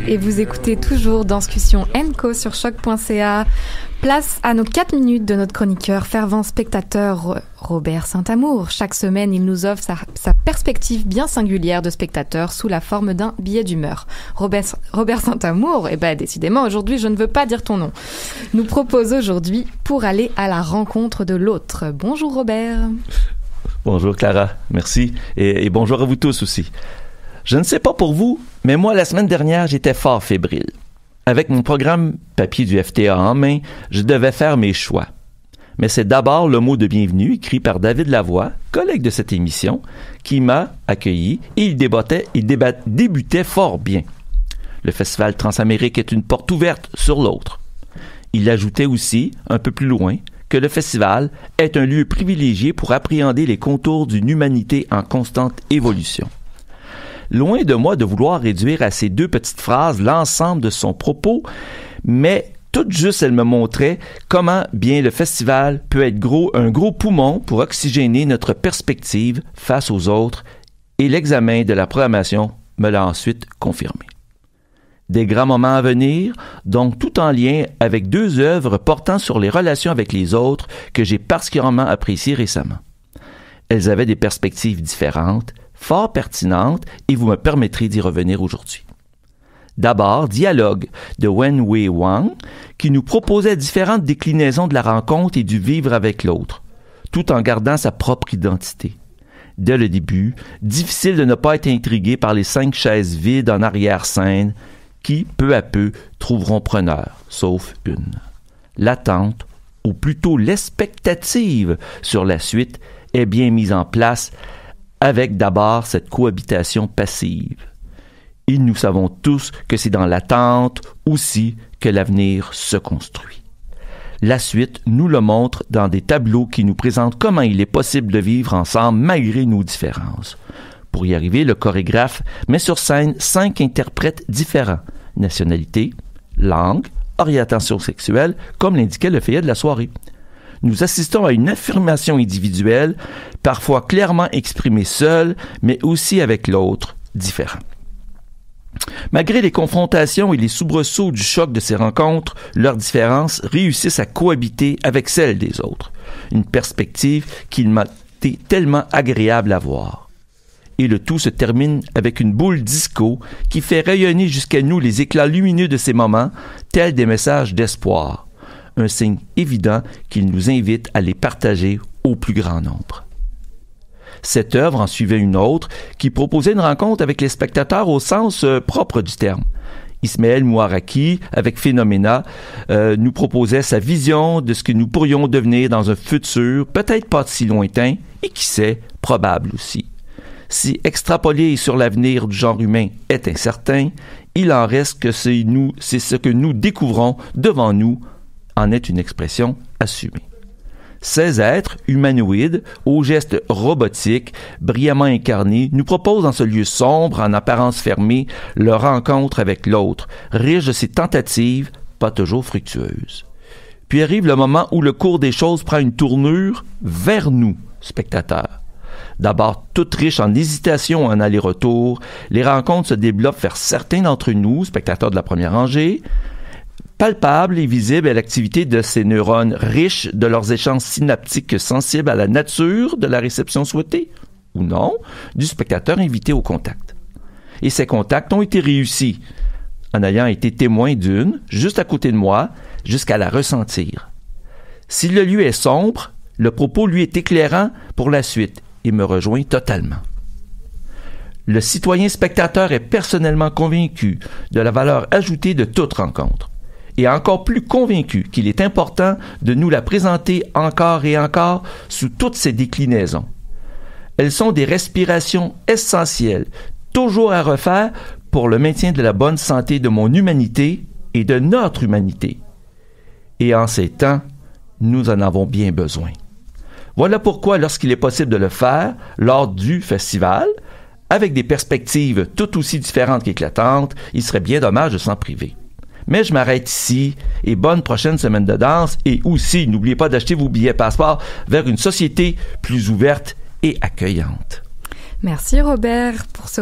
Et vous écoutez toujours Danscussion & Co sur choc.ca. Place à nos 4 minutes de notre chroniqueur fervent spectateur Robert Saint-Amour. Chaque semaine, il nous offre sa perspective bien singulière de spectateur sous la forme d'un billet d'humeur. Robert Saint-Amour, décidément, aujourd'hui, je ne veux pas dire ton nom, nous propose aujourd'hui Pour aller à la rencontre de l'autre. Bonjour Robert. Bonjour Clara, merci. Et bonjour à vous tous aussi. Je ne sais pas pour vous, mais moi, la semaine dernière, j'étais fort fébrile. Avec mon programme papier du FTA en main, je devais faire mes choix. Mais c'est d'abord le mot de bienvenue écrit par David Lavoie, collègue de cette émission, qui m'a accueilli et il débutait fort bien. Le Festival Transamérique est une porte ouverte sur l'autre. Il ajoutait aussi, un peu plus loin, que le festival est un lieu privilégié pour appréhender les contours d'une humanité en constante évolution. Loin de moi de vouloir réduire à ces 2 petites phrases l'ensemble de son propos, mais tout juste elle me montrait comment bien le festival peut être un gros poumon pour oxygéner notre perspective face aux autres, et l'examen de la programmation me l'a ensuite confirmé. Des grands moments à venir, donc tout en lien avec 2 œuvres portant sur les relations avec les autres que j'ai particulièrement appréciées récemment. Elles avaient des perspectives différentes, fort pertinente, et vous me permettrez d'y revenir aujourd'hui. D'abord, Dialogue de Wen-Wei Wang, qui nous proposait différentes déclinaisons de la rencontre et du vivre avec l'autre, tout en gardant sa propre identité. Dès le début, difficile de ne pas être intrigué par les 5 chaises vides en arrière-scène qui, peu à peu, trouveront preneur, sauf une. L'attente, ou plutôt l'expectative sur la suite, est bien mise en place avec d'abord cette cohabitation passive. Et nous savons tous que c'est dans l'attente aussi que l'avenir se construit. La suite nous le montre dans des tableaux qui nous présentent comment il est possible de vivre ensemble malgré nos différences. Pour y arriver, le chorégraphe met sur scène 5 interprètes différents, nationalité, langue, orientation sexuelle, comme l'indiquait le feuillet de la soirée. Nous assistons à une affirmation individuelle, parfois clairement exprimée seule, mais aussi avec l'autre, différent. Malgré les confrontations et les soubresauts du choc de ces rencontres, leurs différences réussissent à cohabiter avec celles des autres. Une perspective qu'il m'a été tellement agréable à voir. Et le tout se termine avec une boule disco qui fait rayonner jusqu'à nous les éclats lumineux de ces moments, tels des messages d'espoir. Un signe évident qu'il nous invite à les partager au plus grand nombre. Cette œuvre en suivait une autre qui proposait une rencontre avec les spectateurs au sens propre du terme. Ismaël Mouaraki, avec Phénoména, nous proposait sa vision de ce que nous pourrions devenir dans un futur, peut-être pas si lointain, et qui sait, probable aussi. Si extrapoler sur l'avenir du genre humain est incertain, il en reste que c'est ce que nous découvrons devant nous en est une expression assumée. Ces êtres humanoïdes, aux gestes robotiques, brillamment incarnés, nous proposent dans ce lieu sombre, en apparence fermée, leur rencontre avec l'autre, riche de ces tentatives, pas toujours fructueuses. Puis arrive le moment où le cours des choses prend une tournure vers nous, spectateurs. D'abord toute riche en hésitation en aller-retour, les rencontres se développent vers certains d'entre nous, spectateurs de la première rangée, palpable et visible à l'activité de ces neurones riches de leurs échanges synaptiques sensibles à la nature de la réception souhaitée, ou non, du spectateur invité au contact. Et ces contacts ont été réussis, en ayant été témoin d'une, juste à côté de moi, jusqu'à la ressentir. Si le lieu est sombre, le propos lui est éclairant pour la suite et me rejoint totalement. Le citoyen spectateur est personnellement convaincu de la valeur ajoutée de toute rencontre. Et encore plus convaincu qu'il est important de nous la présenter encore et encore sous toutes ses déclinaisons. Elles sont des respirations essentielles, toujours à refaire pour le maintien de la bonne santé de mon humanité et de notre humanité. Et en ces temps, nous en avons bien besoin. Voilà pourquoi, lorsqu'il est possible de le faire, lors du festival, avec des perspectives tout aussi différentes qu'éclatantes, il serait bien dommage de s'en priver. Mais je m'arrête ici et bonne prochaine semaine de danse et aussi n'oubliez pas d'acheter vos billets passeport vers une société plus ouverte et accueillante. Merci Robert pour ce